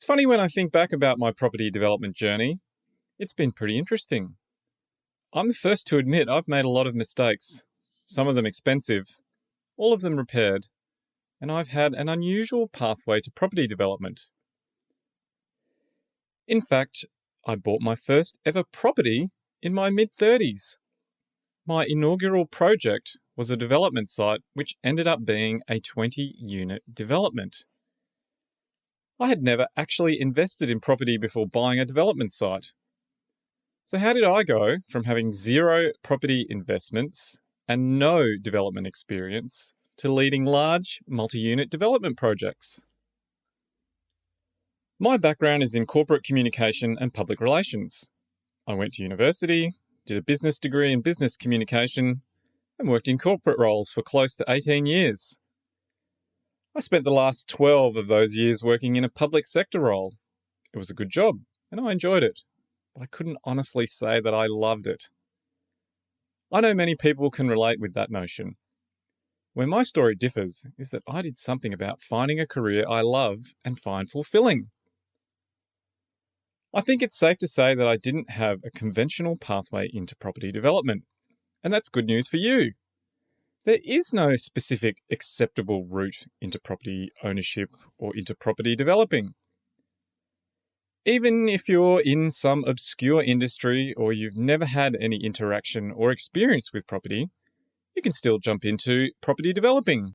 It's funny when I think back about my property development journey, it's been pretty interesting. I'm the first to admit I've made a lot of mistakes, some of them expensive, all of them repaired, and I've had an unusual pathway to property development. In fact, I bought my first ever property in my mid-30s. My inaugural project was a development site which ended up being a 20-unit development. I had never actually invested in property before buying a development site. So how did I go from having zero property investments and no development experience to leading large multi-unit development projects? My background is in corporate communication and public relations. I went to university, did a business degree in business communication, and worked in corporate roles for close to 18 years. I spent the last 12 of those years working in a public sector role. It was a good job, and I enjoyed it, but I couldn't honestly say that I loved it. I know many people can relate with that notion. Where my story differs is that I did something about finding a career I love and find fulfilling. I think it's safe to say that I didn't have a conventional pathway into property development, and that's good news for you. There is no specific acceptable route into property ownership or into property developing. Even if you're in some obscure industry or you've never had any interaction or experience with property, you can still jump into property developing.